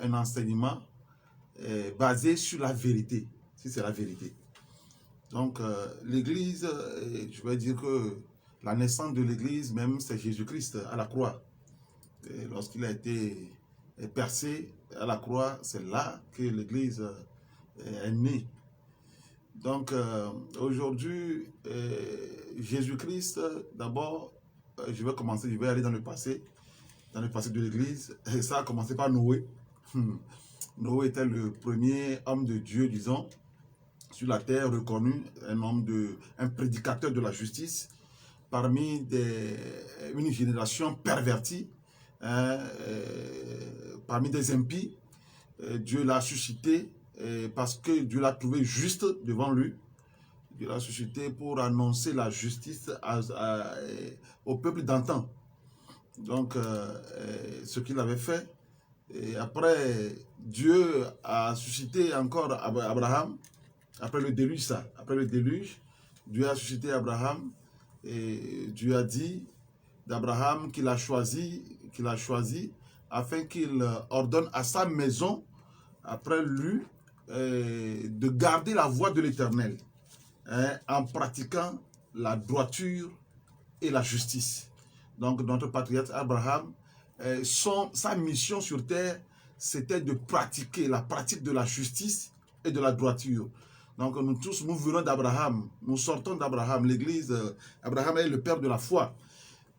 un enseignement basé sur la vérité, si c'est la vérité. Donc, l'Église, je vais dire que la naissance de l'Église, même, c'est Jésus-Christ à la croix. Lorsqu'il a été percé à la croix, c'est là que l'Église est née. Donc, aujourd'hui, Jésus-Christ, d'abord, je vais aller dans le passé de l'Église. Et ça a commencé par Noé. Noé était le premier homme de Dieu, disons, sur la terre, reconnu, un prédicateur de la justice, parmi une génération pervertie, parmi des impies. Dieu l'a suscité parce que Dieu l'a trouvé juste devant lui. Dieu l'a suscité pour annoncer la justice au peuple d'antan. Donc, ce qu'il avait fait. Et après, Dieu a suscité encore Abraham. Après le déluge, Dieu a suscité Abraham. Et Dieu a dit d'Abraham qu'il a choisi afin qu'il ordonne à sa maison, après lui, de garder la voie de l'Éternel, en pratiquant la droiture et la justice. Donc notre patriarche Abraham, sa mission sur terre, c'était de pratiquer la pratique de la justice et de la droiture. Donc nous tous, nous venons d'Abraham, nous sortons d'Abraham. L'Église, Abraham est le père de la foi.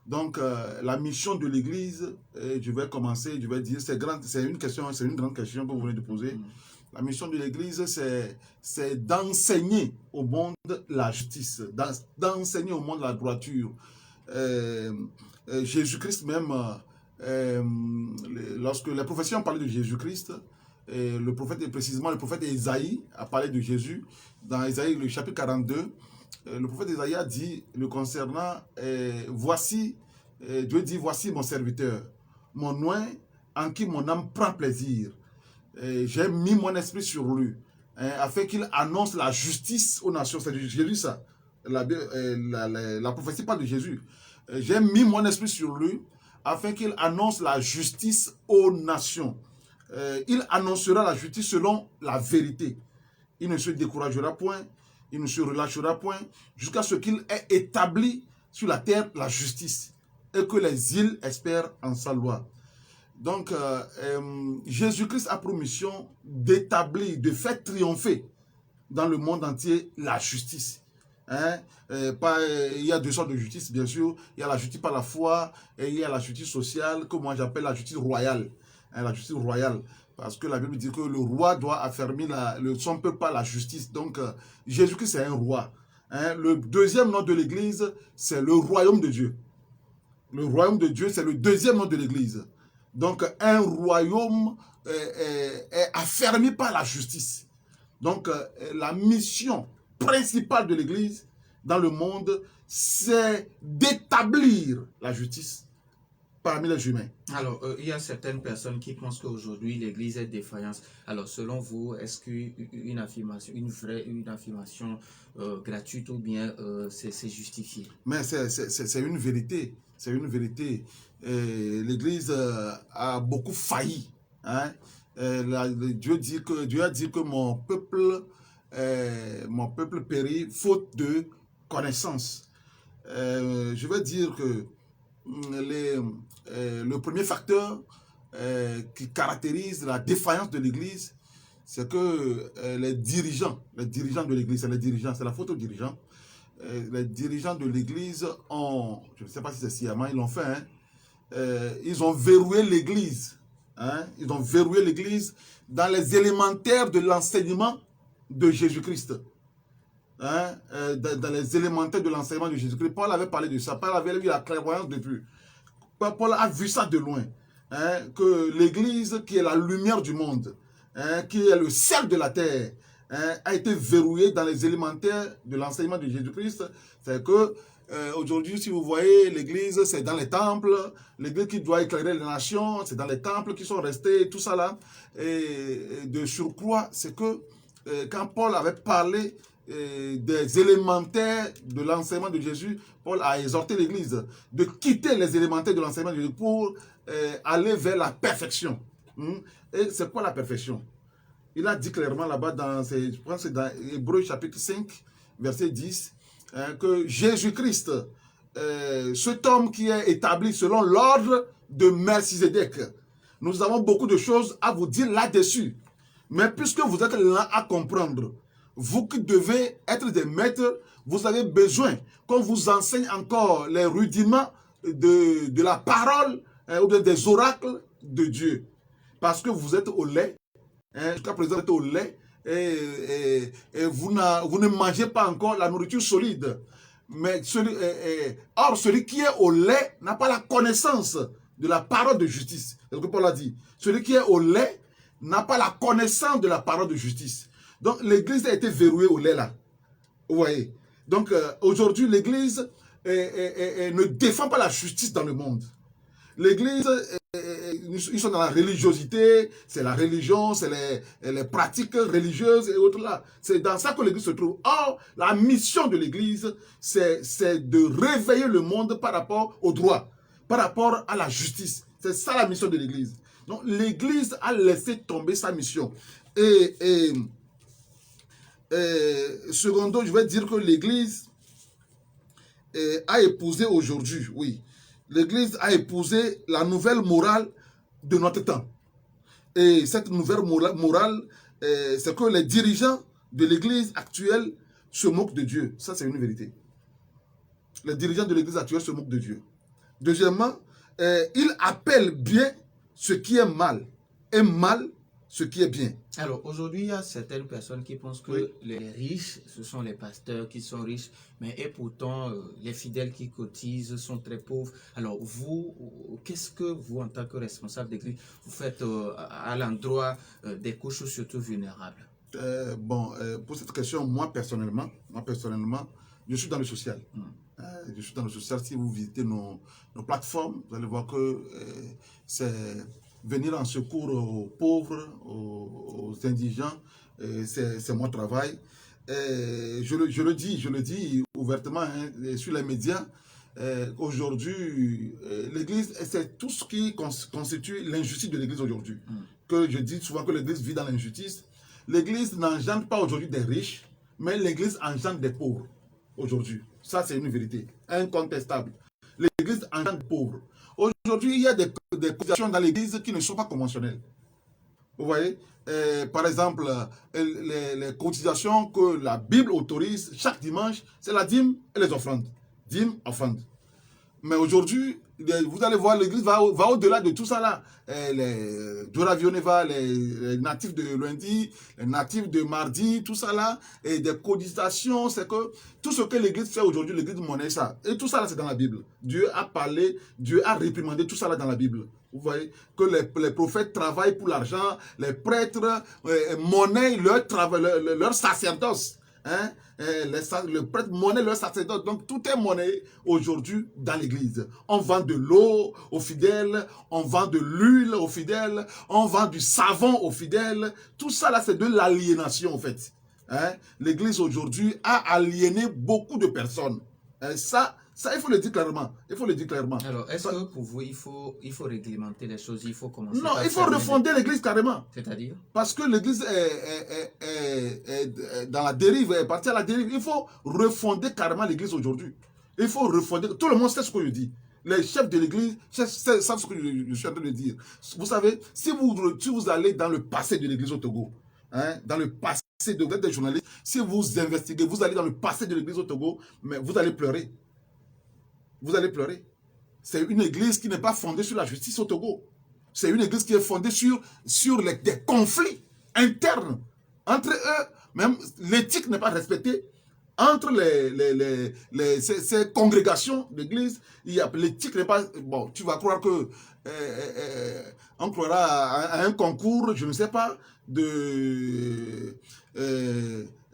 Donc la mission de l'Église, je vais commencer, je vais dire, c'est une grande question que vous venez de poser. La mission de l'Église, c'est d'enseigner au monde la justice, d'enseigner au monde la droiture. Jésus-Christ même, lorsque les prophéties ont parlé de Jésus-Christ, le prophète Ésaïe a parlé de Jésus. Dans Ésaïe, le chapitre 42, le prophète Ésaïe a dit le concernant, Dieu dit, voici mon serviteur, mon oint en qui mon âme prend plaisir. J'ai mis mon esprit sur lui, afin qu'il annonce la justice aux nations. C'est Jésus ça. La prophétie parle de Jésus. J'ai mis mon esprit sur lui, afin qu'il annonce la justice aux nations. Il annoncera la justice selon la vérité. Il ne se découragera point, il ne se relâchera point, jusqu'à ce qu'il ait établi sur la terre la justice, et que les îles espèrent en sa loi. Donc, Jésus-Christ a pour mission d'établir, de faire triompher dans le monde entier la justice. Il y a deux sortes de justice, bien sûr. Il y a la justice par la foi et il y a la justice sociale, que moi j'appelle la justice royale. La justice royale. Parce que la Bible dit que le roi doit affermir son peuple par la justice. Donc, Jésus-Christ, c'est un roi. Le deuxième nom de l'Église, c'est le royaume de Dieu. Le royaume de Dieu, c'est le deuxième nom de l'Église. Donc, un royaume est affermi par la justice. Donc, la mission principale de l'Église dans le monde, c'est d'établir la justice parmi les humains. Alors, il y a certaines personnes qui pensent qu'aujourd'hui, l'Église est défaillante. Alors, selon vous, est-ce qu'une affirmation, une affirmation gratuite ou bien c'est justifié? Mais c'est une vérité. C'est une vérité. L'Église a beaucoup failli. Dieu a dit que mon peuple périt faute de connaissance. Je vais dire que le premier facteur qui caractérise la défaillance de l'Église, c'est que les dirigeants de l'Église, c'est la faute aux dirigeants. Les dirigeants de l'Église ont, je ne sais pas si c'est sciemment, ils l'ont fait, ils ont verrouillé l'Église. Ils ont verrouillé l'Église dans les élémentaires de l'enseignement de Jésus-Christ. Dans les élémentaires de l'enseignement de Jésus-Christ. Paul avait parlé de ça. Paul avait eu la clairvoyance depuis. Paul a vu ça de loin. Que l'Église, qui est la lumière du monde, qui est le sel de la terre, a été verrouillée dans les élémentaires de l'enseignement de Jésus-Christ. C'est que aujourd'hui, si vous voyez, l'Église, c'est dans les temples. L'Église qui doit éclairer les nations, c'est dans les temples qui sont restés, tout ça là. Et de surcroît, c'est que quand Paul avait parlé des élémentaires de l'enseignement de Jésus, Paul a exhorté l'Église de quitter les élémentaires de l'enseignement de Jésus pour aller vers la perfection. Et c'est quoi la perfection? Il a dit clairement là-bas, je pense que c'est dans Hébreux chapitre 5, verset 10, que Jésus-Christ, cet homme qui est établi selon l'ordre de Melchizedek, nous avons beaucoup de choses à vous dire là-dessus. Mais puisque vous êtes là à comprendre, vous qui devez être des maîtres, vous avez besoin qu'on vous enseigne encore les rudiments de la parole ou des oracles de Dieu. Parce que vous êtes au lait, jusqu'à présent vous êtes au lait et vous ne mangez pas encore la nourriture solide. Mais or, celui qui est au lait n'a pas la connaissance de la parole de justice. C'est ce que Paul a dit. Celui qui est au lait n'a pas la connaissance de la parole de justice. Donc, l'église a été verrouillée au lait là. Vous voyez. Donc, aujourd'hui, l'église ne défend pas la justice dans le monde. L'église, ils sont dans la religiosité, c'est la religion, c'est les pratiques religieuses et autres là. C'est dans ça que l'église se trouve. Or, la mission de l'église, c'est de réveiller le monde par rapport au droit, par rapport à la justice. C'est ça la mission de l'église. Donc, l'église a laissé tomber sa mission. Secondo, je vais dire que l'église a épousé aujourd'hui, oui. L'église a épousé la nouvelle morale de notre temps. Et cette nouvelle morale, c'est que les dirigeants de l'église actuelle se moquent de Dieu. Ça, c'est une vérité. Les dirigeants de l'église actuelle se moquent de Dieu. Deuxièmement, ils appellent bien ce qui est mal et mal ce qui est bien. Alors, aujourd'hui, il y a certaines personnes qui pensent que oui, les riches, ce sont les pasteurs qui sont riches, mais et pourtant, les fidèles qui cotisent sont très pauvres. Alors, vous, qu'est-ce que vous, en tant que responsable d'église, vous faites à l'endroit des couches surtout vulnérables? Pour cette question, moi personnellement, je suis dans le social. Je suis dans le social. Si vous visitez nos plateformes, vous allez voir que c'est venir en secours aux pauvres, aux indigents, c'est mon travail. Je le dis ouvertement sur les médias. Aujourd'hui, l'Église, c'est tout ce qui constitue l'injustice de l'Église aujourd'hui. Que je dis souvent que l'Église vit dans l'injustice. L'Église n'engendre pas aujourd'hui des riches, mais l'Église engendre des pauvres aujourd'hui. Ça, c'est une vérité incontestable. L'Église engendre des pauvres. Aujourd'hui, il y a des cotisations dans l'Église qui ne sont pas conventionnelles. Vous voyez, par exemple, les cotisations que la Bible autorise chaque dimanche, c'est la dîme et les offrandes. Dîme, offrande. Mais aujourd'hui, vous allez voir, l'Église va au-delà de tout ça là. Dora Vioneva, les natifs de lundi, les natifs de mardi, tout ça là, et des cotisations, c'est que tout ce que l'Église fait aujourd'hui, l'Église monnaie ça. Et tout ça là, c'est dans la Bible. Dieu a parlé, Dieu a réprimandé tout ça là dans la Bible. Vous voyez que les prophètes travaillent pour l'argent, les prêtres monnaient leur sacerdoce. Hein? Le prêtre monnaie leur sacerdoce. Donc tout est monnaie aujourd'hui dans l'église. On vend de l'eau aux fidèles, on vend de l'huile aux fidèles, on vend du savon aux fidèles. Tout ça là, c'est de l'aliénation en fait. Hein? L'église aujourd'hui a aliéné beaucoup de personnes. Ça, il faut le dire clairement. Il faut le dire clairement. Alors, est-ce que pour vous, il faut réglementer les choses, il faut commencer Non, il faut refonder l'église carrément. C'est-à-dire? Parce que l'église est dans la dérive, est partie à la dérive. Il faut refonder carrément l'église aujourd'hui. Il faut refonder. Tout le monde sait ce que je dis. Les chefs de l'église savent ce que je suis en train de dire. Vous savez, si vous allez dans le passé de l'église au Togo, hein, dans le passé de vous êtes des journalistes, si vous investiguez, vous allez dans le passé de l'église au Togo, mais vous allez pleurer. Vous allez pleurer. C'est une église qui n'est pas fondée sur la justice au Togo. C'est une église qui est fondée sur des conflits internes. Entre eux, même l'éthique n'est pas respectée. Entre ces congrégations d'église, l'éthique n'est pas... Bon, tu vas croire que... on croira à un concours, je ne sais pas, je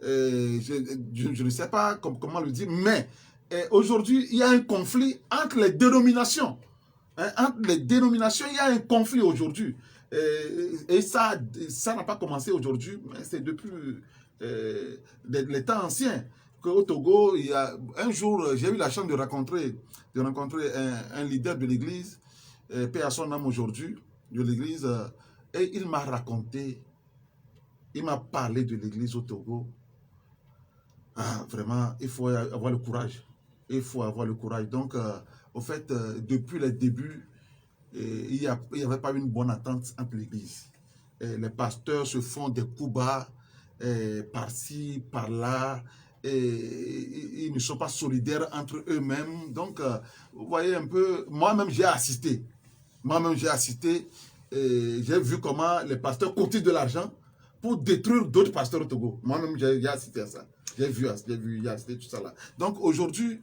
ne sais pas comment le dire, mais... aujourd'hui, il y a un conflit entre les dénominations. Entre les dénominations, il y a un conflit aujourd'hui. Et ça n'a pas commencé aujourd'hui, mais c'est depuis les temps anciens qu'au Togo, il y a un jour, j'ai eu la chance de rencontrer un leader de l'église, paix à son âme aujourd'hui, de l'église, Et il m'a raconté, il m'a parlé de l'église au Togo. Ah, vraiment, il faut avoir le courage. Il faut avoir le courage. Donc, au fait, depuis les débuts, il n'y avait pas une bonne attente entre l'église. Les pasteurs se font des coups bas par-ci, par-là. Et ils ne sont pas solidaires entre eux-mêmes. Donc, vous voyez un peu, moi-même j'ai assisté. Moi-même j'ai assisté. J'ai vu comment les pasteurs cotisent de l'argent pour détruire d'autres pasteurs au Togo. Moi-même j'ai assisté à ça. J'ai assisté tout ça là. Donc aujourd'hui,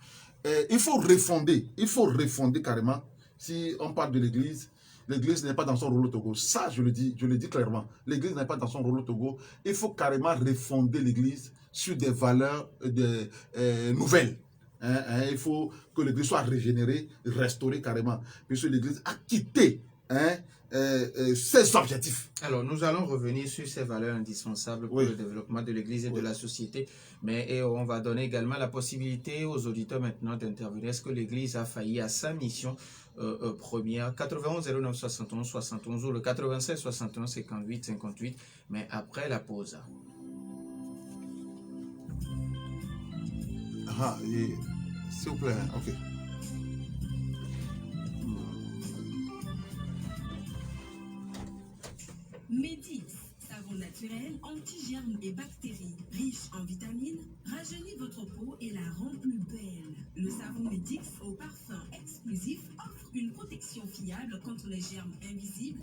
il faut refonder carrément. Si on parle de l'église, l'église n'est pas dans son rôle au Togo. Ça, je le dis clairement. L'église n'est pas dans son rôle au Togo. Il faut carrément refonder l'église sur des valeurs nouvelles. Il faut que l'église soit régénérée, restaurée carrément. Puisque l'église a quitté ses objectifs. Alors, nous allons revenir sur ces valeurs indispensables pour le développement de l'Église et de la société, mais on va donner également la possibilité aux auditeurs maintenant d'intervenir. Est-ce que l'Église a failli à sa mission première? 91 09 71 71 ou le 96 61 58 58, mais après la pause. Ah, s'il vous plaît, ok. Médix, savon naturel, anti-germes et bactéries, riche en vitamines, rajeunit votre peau et la rend plus belle. Le savon Médix au parfum exclusif offre une protection fiable contre les germes invisibles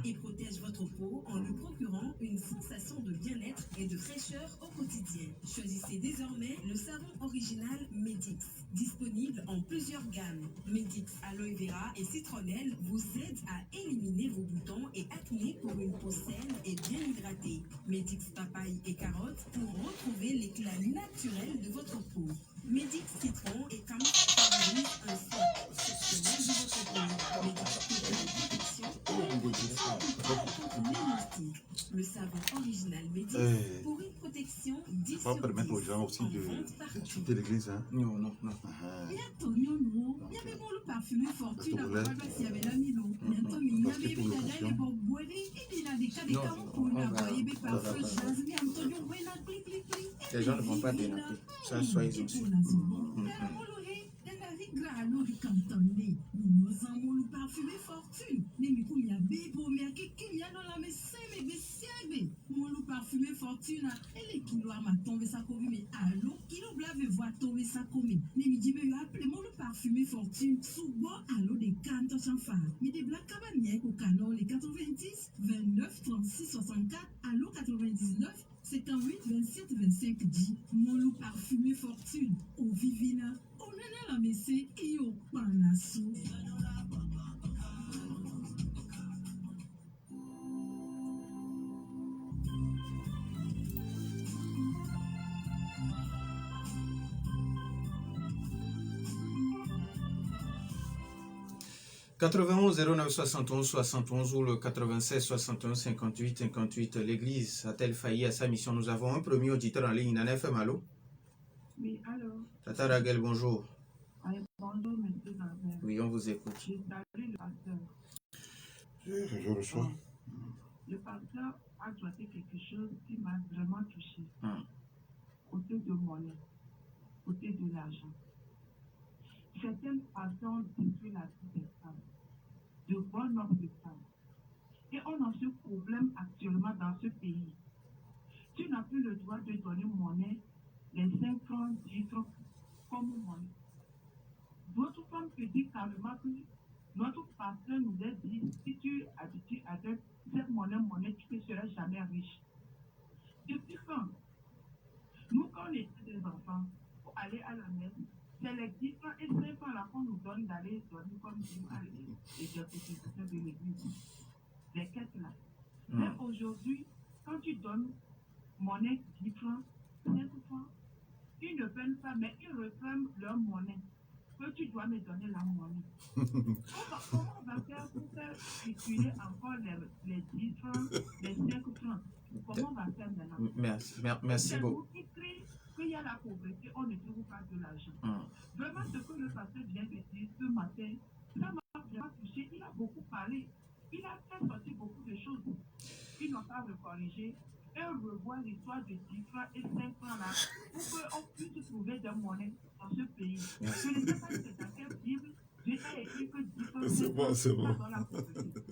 et protège votre peau en lui procurant une sensation de bien-être et de fraîcheur au quotidien. Choisissez désormais le savon original Médix, disponible en plusieurs gammes. Médix aloe vera et citronnelle vous aide à éliminer vos boutons et acné pour une peau saine et bien hydratée. Médix papaye et carotte pour retrouver l'éclat naturel de votre peau. Médix citron et camomille favorise un soin exceptionnel de votre peau. Médix protection le savon original Médix pour une protection 10 Il faut permettre aux gens aussi de quitter l'église. Hein. Non, non, non. Parfumé fortune Non, les gens ne vont pas dénoncer. Ça, soyez en sûrs. Parfumé fortune. Parfumé fortune. Elle est qui doit m'a tombé ça comme mais allô qui nous blave voir tomber ça comme mais me dit mais appelez moi le parfumé fortune sous bon allô des cantos sans phare mais des black cabanier au canon les 90 29 36 64 allô 99 58 27 25 10 mon loup parfumé fortune au vivina on est la messé et au panasso. 91 09 71 71 ou le 96 61 58 58. L'Église a-t-elle failli à sa mission? Nous avons un premier auditeur en ligne. Nana FM, allô? Oui, allô? Tata Raguel, bonjour. Bonjour, monsieur Zambel. Oui, on vous écoute. Je salue le pasteur. Je reçois. Le pasteur a traité quelque chose qui m'a vraiment touché. Côté de monnaie, côté de l'argent. Certaines façons détruisent la vie des femmes, de bon nombre de femmes. Et on a ce problème actuellement dans ce pays. Tu n'as plus le droit de donner monnaie, les 5 francs, 10 francs, comme monnaie. D'autres femmes te disent carrément que notre pasteur nous a dit, si tu habitues avec cette monnaie, tu ne seras jamais riche. Depuis quand? Nous, quand on était des enfants, pour aller à la messe, c'est les 10 francs et 5 francs là qu'on nous donne d'aller donner comme nous à l'église de l'église. Les quêtes là. Mais aujourd'hui, quand tu donnes monnaie 10 francs, 5 francs, ils ne prennent pas, mais ils réclament leur monnaie. Que tu dois me donner la monnaie. Comment on va faire pour faire circuler encore les 10 francs, les 5 francs? Comment on va faire maintenant? Merci beaucoup. C'est nous qui crient qu'il y a la pauvreté, on ne trouve pas de l'argent. Vraiment, ce que le pasteur vient de dire ce matin, ça m'a vraiment touché. Il a beaucoup parlé. Il a fait sortir beaucoup de choses. va me corriger, et revoir l'histoire de 10 francs et 5 francs là, pour qu'on puisse trouver des monnaies dans ce pays. Je ne sais pas si c'est dans quelle Bible, Dieu a écrit que 10 francs, C'est bon, c'est bon. dans la pauvreté.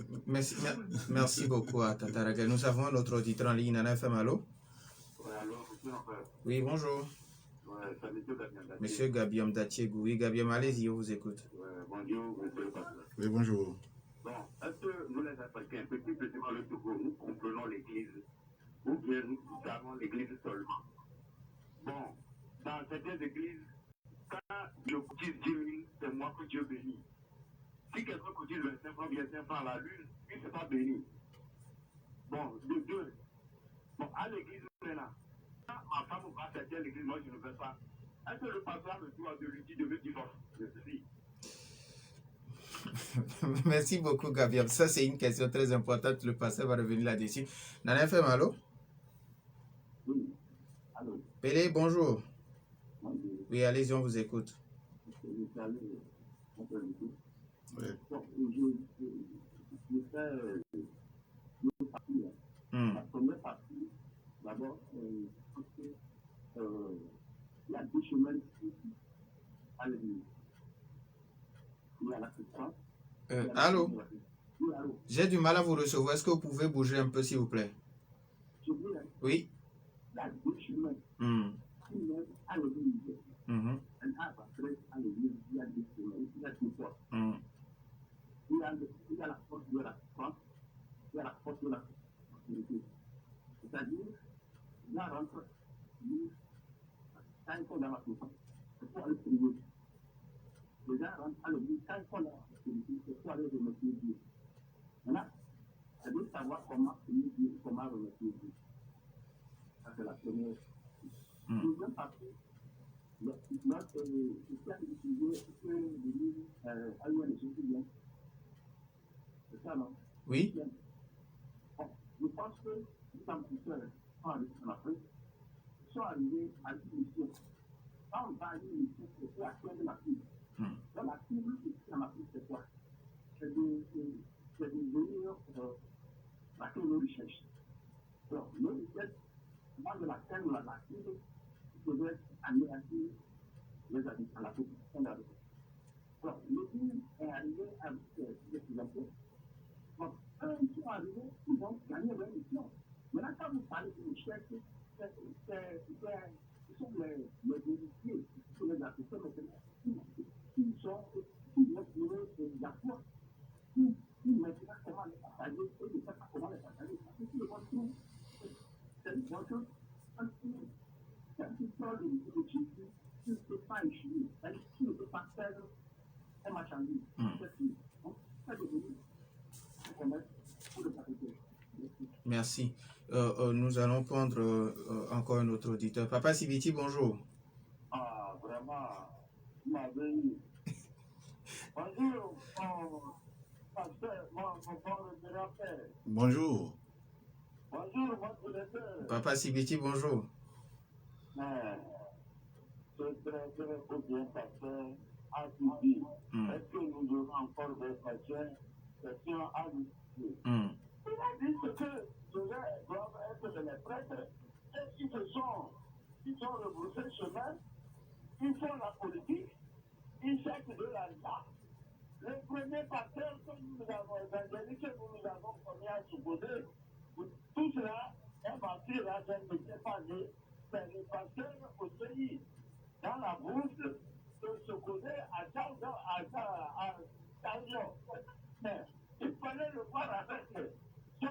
Merci beaucoup à Tataraga. Nous avons notre auditeur en ligne, Nana FM, allô? Ouais, alors, Oui, bonjour. ouais, c'est monsieur Gabiam Datié. Monsieur Gabiam Datiégou. Oui, Gabiam, allez-y, on vous écoute. Ouais, bonjour, monsieur le pasteur. Oui, bonjour. Bon, est-ce que nous les Africains, petit dans le Togo, nous comprenons l'Église ou bien nous savons l'Église seulement? Bon, dans certaines églises, quand je cotise 10 000, c'est moi que Dieu bénit. Si quelqu'un cotise 25 francs, bien 5 francs à la lune, il ne s'est pas béni. Bon, de deux. Bon, à l'église, maintenant, quand ma femme va sortir à l'église, moi je ne veux pas. Est-ce que le pasteur me doit de lui dire de me divorcer? Je suis. Merci beaucoup, Gabiam. Ça, c'est une question très importante. Le pasteur va revenir là-dessus. Nana FM, allô? Oui. Allô. Pélé, bonjour. Bonjour. Oui, allez-y, on vous écoute. Je salue mon frère. Oui. Bon, je fais deux parties. La première partie, d'abord, parce que il y a deux chemins à l'église. Il y a la souffrance. Allô? Oui, allô. J'ai du mal à vous recevoir. Est-ce que vous pouvez bouger un peu, s'il vous plaît? Je dis, Oui. il y a deux chemins qui mènent à l'église. Un arbre après à l'église, il y a deux chemins, il y a deux portes. Il y a la porte de la souffrance, il y a la porte de la prospérité. C'est-à-dire, là rentre, quand ils sont dans la souffrance, c'est pour aller prier. Les gens rentrent à l'église, quand ils sont dans la prospérité, c'est pour aller remercier Dieu. Maintenant, c'est de savoir comment prier Dieu, comment remercier Dieu. Ça, c'est la première. Deuxième partie, notre système utilisé que l'église a eu des choses bien. C'est ça, non? Oui. Bon, je pense que les ambassadeurs sont arrivés en Afrique, sont arrivés à une mission. Quand on va à une mission, c'est pour atteindre la cible. Dans la cible, en Afrique, c'est quoi? C'est de venir la recherche. Donc, nos recherches, avant de l'atteindre la cible, il faudrait anéantir les habitants, la population d'Afrique. Alors, l'église est arrivée avec des financeurs. Donc, quand ils sont arrivés, ils vont gagner leur mission. Maintenant, quand vous parlez de recherche, ce sont les bénéficiaires, ce sont les Africains maintenant, qui vont trouver d'accord, qui maintenant comment les partager, et ne savent pas comment les partager. Parce que si le monde trouve, c'est une bonne chose. Quand tu parles de Jésus, tu ne peux pas échouer. Tu ne peux pas perdre un marchandise. C'est tout. Donc, ça devenu pour le partager. Merci. Nous allons prendre encore un autre auditeur. Papa Sibiti, bonjour. Ah, vraiment, vous m'avez eu. Bonjour, mon pasteur, mon grand père. Bonjour. Bonjour, mon directeur. Papa Sibiti, bonjour. C'est très bien, pasteur, à tout dire. Est-ce que nous aurons encore des questions à nous dire? Il a dit ce que doivent être les prêtres, et ils sont rebroussés chemin, ils font la politique, ils cherchent de l'argent. Le premier pasteur que nous avons évangélisé, que nous avons commis à supposer, tout cela est parti là, je ne sais pas né, c'est le pasteur au pays, dans la bouche de se connaître à Charles. Mais il fallait le voir avec son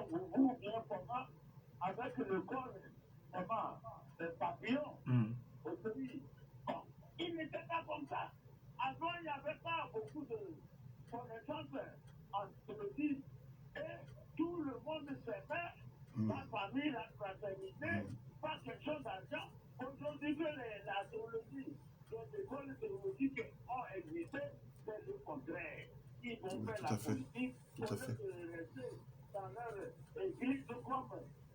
goût bien comment, avec le corps, comment, le papillon au pays. Bon, il n'était pas comme ça. Avant, il n'y avait pas beaucoup de connaissances en politique et tout le monde s'aimait, la famille, la fraternité, pas question d'argent. Aujourd'hui, que la théologie, les écoles théologiques ont existé, c'est le contraire. Ils vont faire la politique pour rester dans leur église comme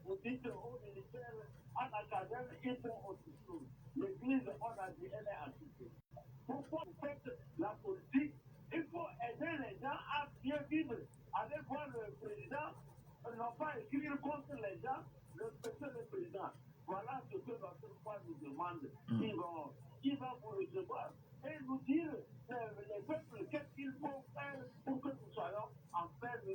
vous dites aux militaires, en académie, ils font autre chose. L'église, on a dit, elle est assistée. Pourquoi vous faites la politique? Il faut aider les gens à bien vivre. Allez voir le président n'ont pas écrit contre les gens, respecter le président. Voilà ce que notre foi nous demande. Qui va vous recevoir et nous dire, les peuples, qu'est-ce qu'il faut faire pour que nous soyons en paix, nous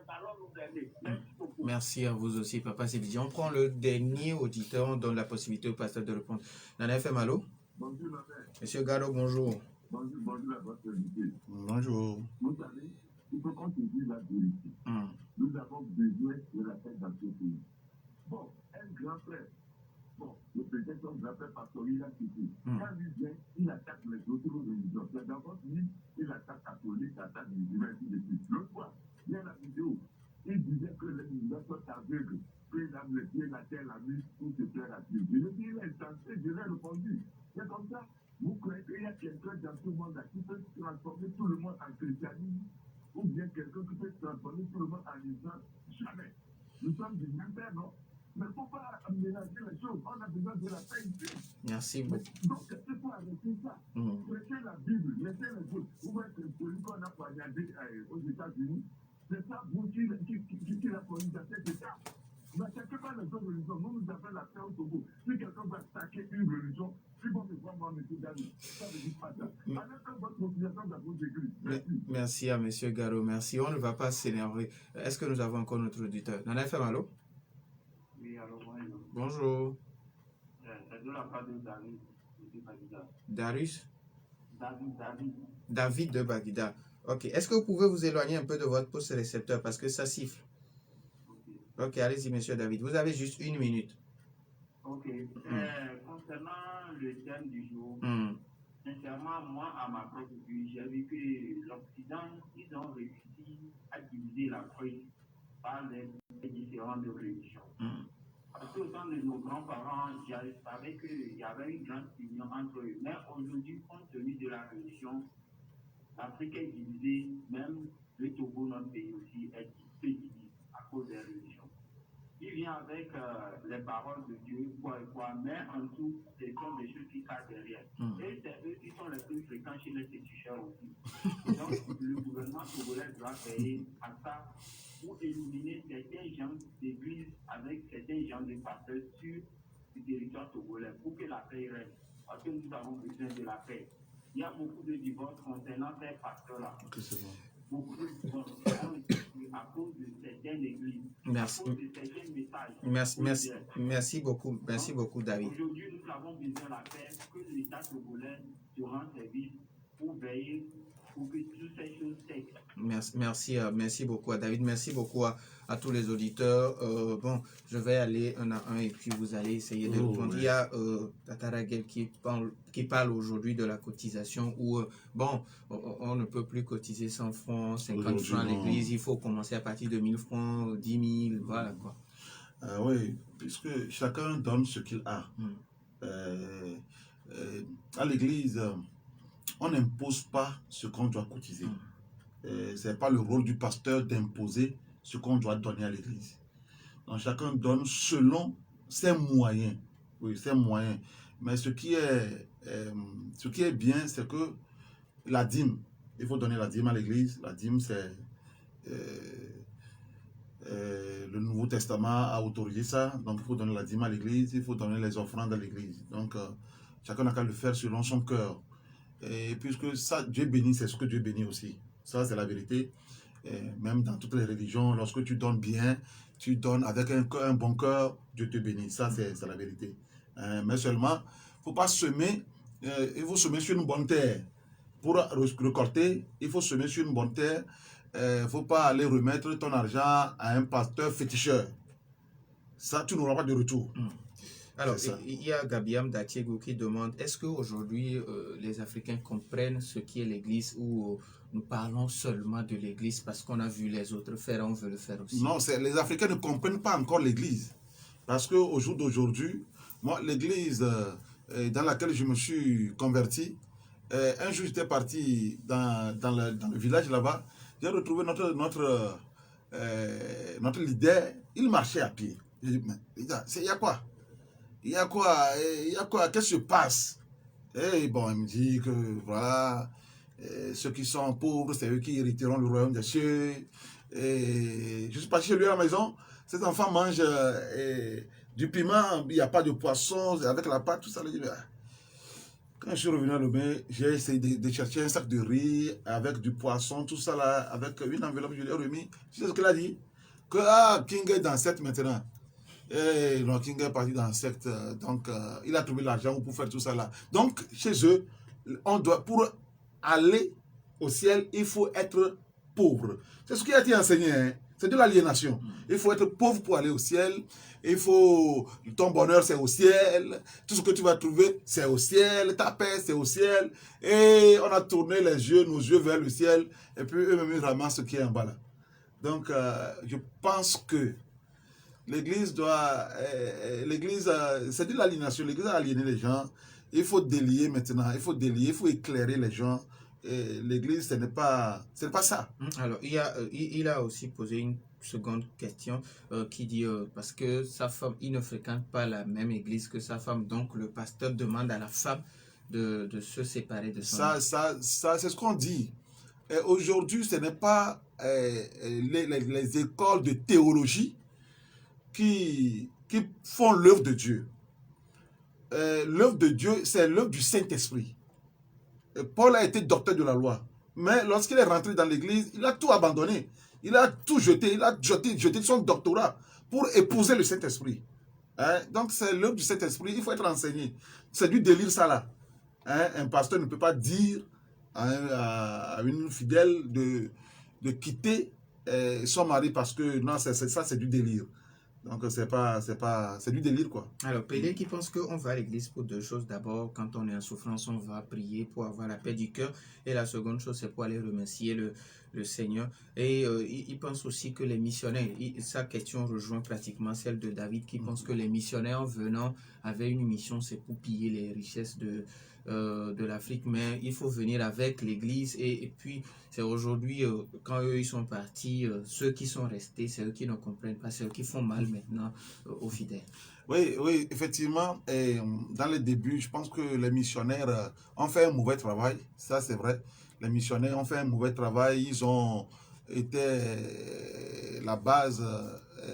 allons nous aider. Merci beaucoup. Merci à vous aussi, Papa Sébidi. On prend le dernier auditeur, on donne la possibilité au pasteur de répondre. Nana FM, allô? Bonjour, ma mère. Monsieur Gado, bonjour. Bonjour à votre invité. Bonjour. Vous savez, il faut qu'on se dise la vérité. Nous avons besoin de la paix dans ce pays. Bon, un grand frère, le président, son grand frère Pastoril a quitté. Quand il vient, il attaque les autres religions. C'est d'abord lui, il attaque catholique, il attaque musulman, et ainsi de suite. L'autre fois, il y a la vidéo, il disait que les musulmans sont aveugles, qu'ils ont le pied, la terre, la nuit, pour se faire à Dieu. Je lui ai dit, il est censé, je lui ai répondu. C'est comme ça. Vous croyez qu'il y a quelqu'un dans ce monde-là qui peut transformer tout le monde en christianisme, ou bien quelqu'un qui peut transformer tout le monde en islam? Jamais. Nous sommes du même père, non? Mais il ne faut pas mélanger les choses. On a besoin de la paix ici. Merci beaucoup. Donc, il faut arrêter ça. Prêchez la Bible, laissez les autres. Vous voyez que celui qu'on a poignardé aux États-Unis, c'est ça, vous qui l'a poignardé dans cet État. N'attaquez pas les autres religions. Nous, nous avons la paix au Togo. Si quelqu'un va attaquer une religion, c'est bon de voir moi, M. Gado. Ça ne dit pas ça. Alors que votre population dans vos églises. Merci. Merci à M. Garo. Merci. On ne va pas s'énerver. Est-ce que nous avons encore notre auditeur? Nana FM, allô? Oui, alors, bonjour. Bonjour. C'est de la part de David de Bagdad. Darius? David. David de Bagdad. Ok. Est-ce que vous pouvez vous éloigner un peu de votre poste récepteur parce que ça siffle? Ok, allez-y, monsieur David. Vous avez juste 1 minute. Ok. Concernant le thème du jour, sincèrement, moi, à ma propre vue, j'ai vu que l'Occident, ils ont réussi à diviser l'Afrique par les différentes religions. Parce que au temps de nos grands-parents, je savais qu'il y avait une grande union entre eux. Mais aujourd'hui, compte tenu de la religion, l'Afrique est divisée, même le Togo, notre pays aussi, est divisé à cause des religions. Il vient avec les paroles de Dieu, quoi et quoi, mais en tout, ce sont des choses qui cachent derrière. Et c'est eux qui sont les plus fréquents chez les féticheurs aussi. Donc, le gouvernement togolais doit veiller à ça pour éliminer certains gens d'église avec certains gens de pasteurs sur le territoire togolais pour que la paix règne. Parce que nous avons besoin de la paix. Il y a beaucoup de divorces concernant ces pasteurs-là. Ok, c'est bon. Beaucoup de divorces à cause de certaines églises. Merci. À cause de certains messages. Merci beaucoup. Merci beaucoup, David. Aujourd'hui, nous avons besoin de la paix, que l'État togolais se rende service pour veiller pour que toutes ces choses cessent. Merci beaucoup à David. Merci beaucoup à tous les auditeurs. Bon, je vais aller un à un et puis vous allez essayer de répondre. Il y a Tata Raguel qui parle aujourd'hui de la cotisation où, bon, on ne peut plus cotiser 100 francs, 50 francs à l'église. Il faut commencer à partir de 1000 francs, 10 000, voilà quoi. Oui, puisque chacun donne ce qu'il a. À l'église, on n'impose pas ce qu'on doit cotiser. Ce n'est pas le rôle du pasteur d'imposer ce qu'on doit donner à l'église. Donc chacun donne selon ses moyens. Oui, ses moyens. Mais ce qui est bien, c'est que la dîme, il faut donner la dîme à l'église. La dîme, c'est... le Nouveau Testament a autorisé ça. Donc il faut donner la dîme à l'église, il faut donner les offrandes à l'église. Donc chacun n'a qu'à le faire selon son cœur. Et puisque ça, Dieu bénit, c'est ce que Dieu bénit aussi. Ça, c'est la vérité. Et même dans toutes les religions, lorsque tu donnes bien, tu donnes avec un bon cœur, Dieu te bénit. Ça, c'est la vérité. Mais seulement, il ne faut pas semer, il faut semer sur une bonne terre. Pour récolter, il faut semer sur une bonne terre. Il ne faut pas aller remettre ton argent à un pasteur féticheur. Ça, tu n'auras pas de retour. Alors, il y a Gabiam Datiego qui demande, est-ce qu'aujourd'hui, les Africains comprennent ce qu'est l'Église ou nous parlons seulement de l'Église parce qu'on a vu les autres faire, on veut le faire aussi? Non, les Africains ne comprennent pas encore l'Église. Parce qu'au jour d'aujourd'hui, moi, l'Église dans laquelle je me suis converti, un jour j'étais parti dans le village là-bas, j'ai retrouvé notre leader, il marchait à pied. J'ai dit, mais il y a quoi? Il y a quoi? Qu'est-ce qui se passe? Et bon, il me dit que voilà, ceux qui sont pauvres, c'est eux qui hériteront le royaume des cieux. Et je suis parti chez lui à la maison. Cet enfant mange du piment, il n'y a pas de poisson, avec la pâte, tout ça. Il dit, ah. Quand je suis revenu à Lomé, j'ai essayé de chercher un sac de riz avec du poisson, tout ça là, avec une enveloppe, je lui ai remis. Tu sais ce qu'il a dit? Que King est dans secte maintenant. Et non, King est parti dans secte, donc il a trouvé l'argent pour faire tout ça là. Donc, chez eux, on doit, pour aller au ciel, il faut être pauvre. C'est ce qui a été enseigné, hein? C'est de l'aliénation. Il faut être pauvre pour aller au ciel. Il faut, ton bonheur c'est au ciel. Tout ce que tu vas trouver c'est au ciel. Ta paix c'est au ciel. Et on a tourné nos yeux vers le ciel. Et puis eux-mêmes ils ramassent ce qui est en bas là. Donc je pense que l'église doit, c'est de l'aliénation. L'église a aliéné les gens. Il faut délier maintenant. Il faut délier, il faut éclairer les gens. L'église, ce n'est pas ça. Alors, il a aussi posé une seconde question qui dit, parce que sa femme, il ne fréquente pas la même église que sa femme, donc le pasteur demande à la femme de se séparer de son mari. Ça c'est ce qu'on dit. Aujourd'hui, ce n'est pas les écoles de théologie qui font l'œuvre de Dieu. L'œuvre de Dieu, c'est l'œuvre du Saint-Esprit. Paul a été docteur de la loi. Mais lorsqu'il est rentré dans l'église, il a tout abandonné. Il a tout jeté. Il a jeté son doctorat pour épouser le Saint-Esprit. Hein? Donc, c'est l'œuvre du Saint-Esprit. Il faut être enseigné. C'est du délire, ça, là. Hein? Un pasteur ne peut pas dire à une fidèle de quitter son mari parce que, non, ça, c'est du délire. Donc, c'est du délire, quoi. Alors, PD qui pense qu'on va à l'église pour deux choses. D'abord, quand on est en souffrance, on va prier pour avoir la paix du cœur. Et la seconde chose, c'est pour aller remercier le Seigneur. Et il pense aussi que les missionnaires, sa question rejoint pratiquement celle de David, qui pense que les missionnaires, en venant, avaient une mission, c'est pour piller les richesses de l'Afrique, mais il faut venir avec l'église et puis c'est aujourd'hui quand eux ils sont partis, ceux qui sont restés, c'est eux qui ne comprennent pas, c'est eux qui font mal maintenant aux fidèles. Oui, effectivement, dans les débuts, je pense que les missionnaires ont fait un mauvais travail, ça c'est vrai. Les missionnaires ont fait un mauvais travail, ils ont été la base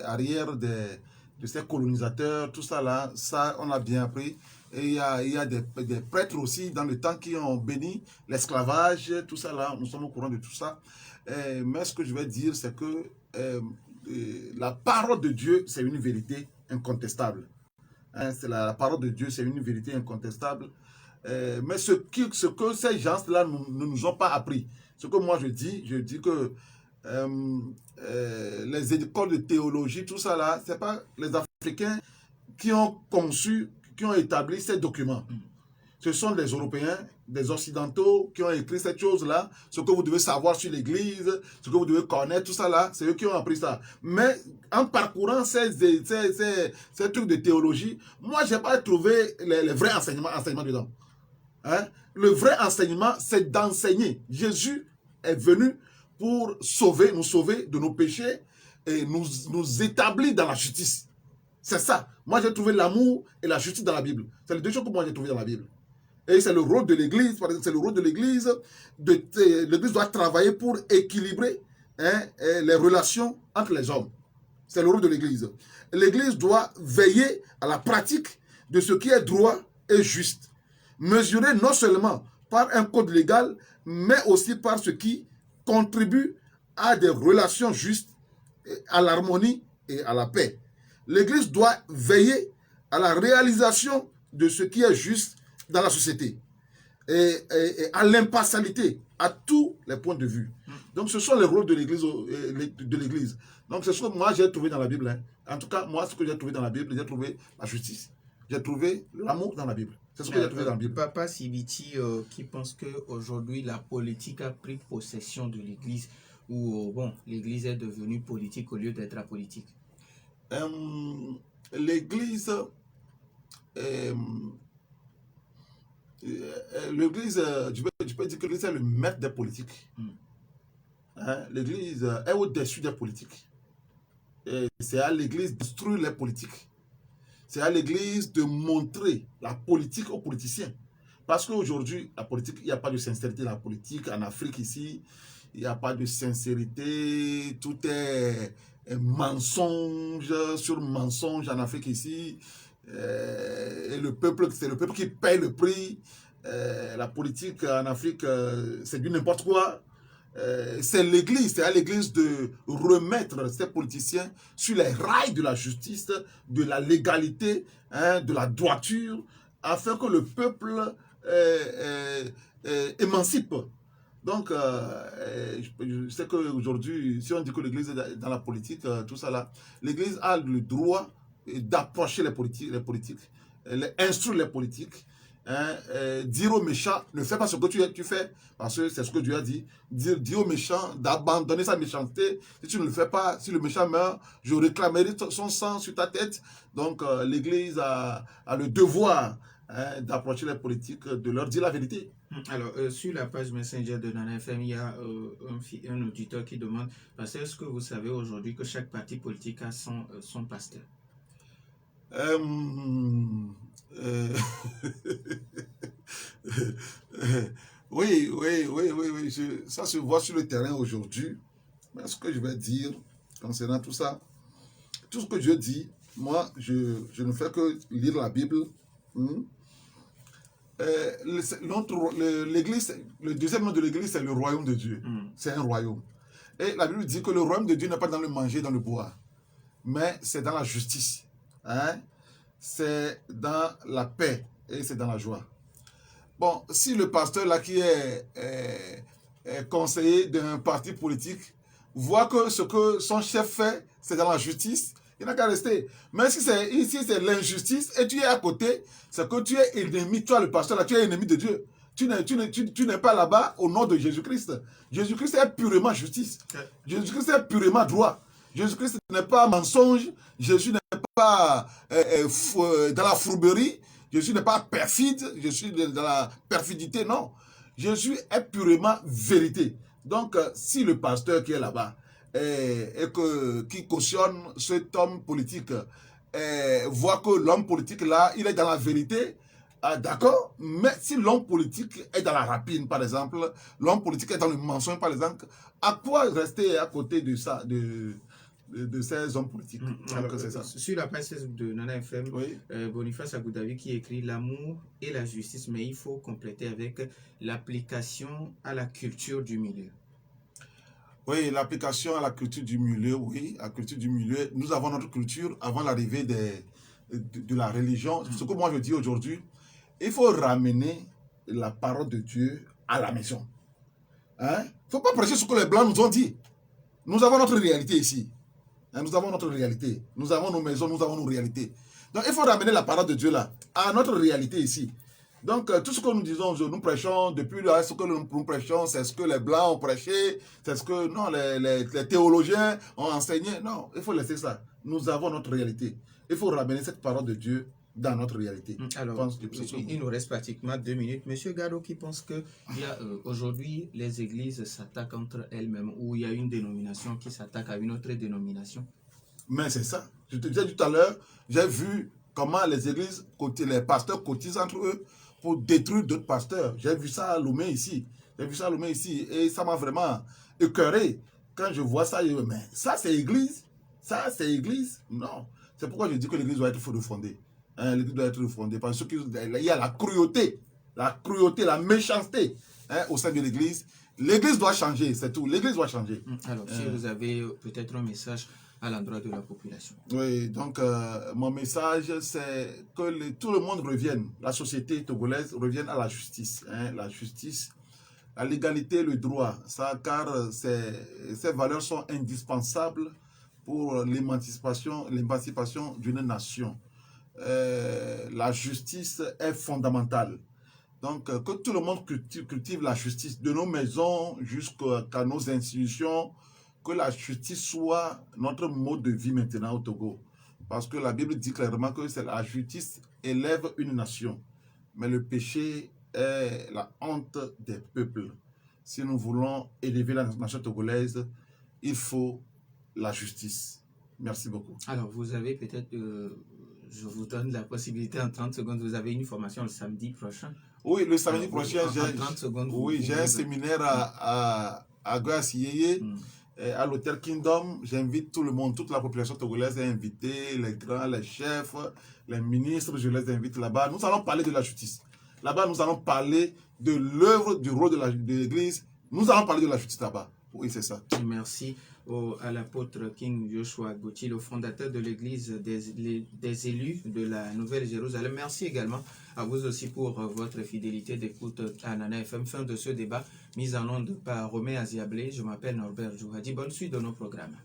arrière de ces colonisateurs, tout ça là, ça on a bien appris. Et il y a des prêtres aussi dans le temps qui ont béni l'esclavage, tout ça là, nous sommes au courant de tout ça. Mais ce que je vais dire, c'est que la parole de Dieu, c'est une vérité incontestable. Hein, la parole de Dieu, c'est une vérité incontestable. Mais ce que ces gens-là ne nous ont pas appris, ce que moi je dis que les écoles de théologie, tout ça là, c'est pas les Africains qui ont conçu, qui ont établi ces documents. Ce sont des Européens, des Occidentaux qui ont écrit cette chose-là. Ce que vous devez savoir sur l'Église, ce que vous devez connaître, tout ça là, c'est eux qui ont appris ça. Mais en parcourant ces trucs de théologie, moi, je n'ai pas trouvé les vrais enseignements dedans. Hein? Le vrai enseignement, c'est d'enseigner. Jésus est venu pour nous sauver de nos péchés et nous établir dans la justice. C'est ça. Moi, j'ai trouvé l'amour et la justice dans la Bible. C'est les deux choses que moi, j'ai trouvées dans la Bible. Et c'est le rôle de l'Église. C'est le rôle de l'Église. L'Église doit travailler pour équilibrer les relations entre les hommes. C'est le rôle de l'Église. L'Église doit veiller à la pratique de ce qui est droit et juste. Mesuré non seulement par un code légal, mais aussi par ce qui contribue à des relations justes, à l'harmonie et à la paix. L'Église doit veiller à la réalisation de ce qui est juste dans la société et à l'impartialité, à tous les points de vue. Donc, ce sont les rôles de l'Église. Donc, c'est ce que moi, j'ai trouvé dans la Bible. Hein. En tout cas, moi, ce que j'ai trouvé dans la Bible, j'ai trouvé la justice. J'ai trouvé l'amour dans la Bible. C'est ce que j'ai trouvé dans la Bible. Papa Sibiti qui pense qu'aujourd'hui, la politique a pris possession de l'Église, ou bon, l'Église est devenue politique au lieu d'être apolitique. L'Église, je peux dire que l'Église est le maître des politiques. Hein? L'Église est au-dessus des politiques. C'est à l'Église d'instruire les politiques. C'est à l'Église de montrer la politique aux politiciens. Parce qu'aujourd'hui, la politique, il n'y a pas de sincérité dans la politique. En Afrique, ici, il n'y a pas de sincérité, tout est mensonge sur mensonge en Afrique ici. Et le peuple, c'est le peuple qui paye le prix. La politique en Afrique, c'est du n'importe quoi. C'est l'église, c'est à l'église de remettre ces politiciens sur les rails de la justice, de la légalité, hein, de la droiture, afin que le peuple émancipe. Donc, je sais qu'aujourd'hui, si on dit que l'église est dans la politique, tout ça là, l'église a le droit d'approcher les politiques, instruire les politiques, hein, dire aux méchants, ne fais pas ce que tu fais, parce que c'est ce que Dieu a dit, dire aux méchants d'abandonner sa méchanceté. Si tu ne le fais pas, si le méchant meurt, je réclamerai son sang sur ta tête. Donc, l'église a le devoir, hein, d'approcher les politiques, de leur dire la vérité. Alors, sur la page Messenger de Nana FM, il y a un auditeur qui demande, parce que est-ce que vous savez aujourd'hui que chaque parti politique a son pasteur? Oui, ça se voit sur le terrain aujourd'hui. Mais ce que je vais dire concernant tout ça, tout ce que Dieu dit, moi, je ne fais que lire la Bible. L'église, le deuxième nom de l'église, c'est le royaume de Dieu. C'est un royaume. Et la Bible dit que le royaume de Dieu n'est pas dans le manger, dans le boire, mais c'est dans la justice. Hein? C'est dans la paix et c'est dans la joie. Bon, si le pasteur là qui est conseiller d'un parti politique voit que ce que son chef fait, c'est dans la justice, il n'a qu'à rester. Mais si c'est l'injustice et tu es à côté, c'est que tu es ennemi, toi le pasteur là, tu es ennemi de Dieu. Tu n'es pas là-bas au nom de Jésus-Christ. Jésus-Christ est purement justice. Jésus-Christ est purement droit. Jésus-Christ n'est pas mensonge. Jésus n'est pas dans la fourberie. Jésus n'est pas perfide. Jésus est dans la perfidité. Non. Jésus est purement vérité. Donc, si le pasteur qui est là-bas qui cautionne cet homme politique voit que l'homme politique là, il est dans la vérité, d'accord, mais si l'homme politique est dans la rapine, par exemple, l'homme politique est dans le mensonge, par exemple, à quoi rester à côté de ça, de ces hommes politiques? Alors, ça. Sur la page de Nana FM, oui. Boniface Agoudavi qui écrit l'amour et la justice, mais il faut compléter avec l'application à la culture du milieu. Oui, l'application à la culture du milieu, oui, la culture du milieu. Nous avons notre culture avant l'arrivée de la religion. Ce que moi je dis aujourd'hui, il faut ramener la parole de Dieu à la maison. Hein? Il ne faut pas prêcher ce que les Blancs nous ont dit. Nous avons notre réalité ici. Hein? Nous avons notre réalité. Nous avons nos maisons, nous avons nos réalités. Donc il faut ramener la parole de Dieu là, à notre réalité ici. Donc, tout ce que nous disons, nous prêchons, depuis là, ce que nous prêchons, c'est ce que les Blancs ont prêché, c'est ce que non, les théologiens ont enseigné. Non, il faut laisser ça. Nous avons notre réalité. Il faut ramener cette parole de Dieu dans notre réalité. Alors, il nous reste pratiquement 2 minutes. Monsieur Gado qui pense que aujourd'hui, les églises s'attaquent entre elles-mêmes, ou il y a une dénomination qui s'attaque à une autre dénomination. Mais c'est ça. Je te disais tout à l'heure, j'ai vu comment les églises, les pasteurs cotisent entre eux pour détruire d'autres pasteurs. J'ai vu ça à Lomé ici. Et ça m'a vraiment écœuré. Quand je vois ça, je dis, mais ça c'est église? Ça c'est église? Non. C'est pourquoi je dis que l'église doit être refondée. Hein, l'église doit être refondée parce qu'il y a la cruauté, la méchanceté, hein, au sein de l'église. L'église doit changer, c'est tout. L'église doit changer. Alors, si vous avez peut-être un message à l'endroit de la population. Oui, donc mon message, c'est que tout le monde revienne, la société togolaise revienne à la justice. Hein, la justice, la légalité, le droit, ça, car ces valeurs sont indispensables pour l'émancipation d'une nation. La justice est fondamentale. Donc, que tout le monde cultive la justice, de nos maisons jusqu'à nos institutions, que la justice soit notre mode de vie maintenant au Togo. Parce que la Bible dit clairement que la justice élève une nation. Mais le péché est la honte des peuples. Si nous voulons élever la nation togolaise, il faut la justice. Merci beaucoup. Alors, vous avez peut-être, je vous donne la possibilité en 30 secondes, vous avez une formation le samedi prochain. Oui, le samedi prochain, j'ai un séminaire à Grace Yeye, à l'hôtel Kingdom. J'invite tout le monde, toute la population togolaise est invitée, les grands, les chefs, les ministres, je les invite là-bas. Nous allons parler de la justice. Là-bas, nous allons parler de l'œuvre, du rôle de l'Église. Nous allons parler de la justice là-bas. Oui, c'est ça. Merci à l'apôtre King Joshua Gauthier, le fondateur de l'Église des élus de la Nouvelle-Jérusalem. Merci également à vous aussi pour votre fidélité d'écoute à Nana FM. Fin de ce débat, mise en onde par Romain Aziablé. Je m'appelle Norbert Jouhadi. Bonne suite de nos programmes.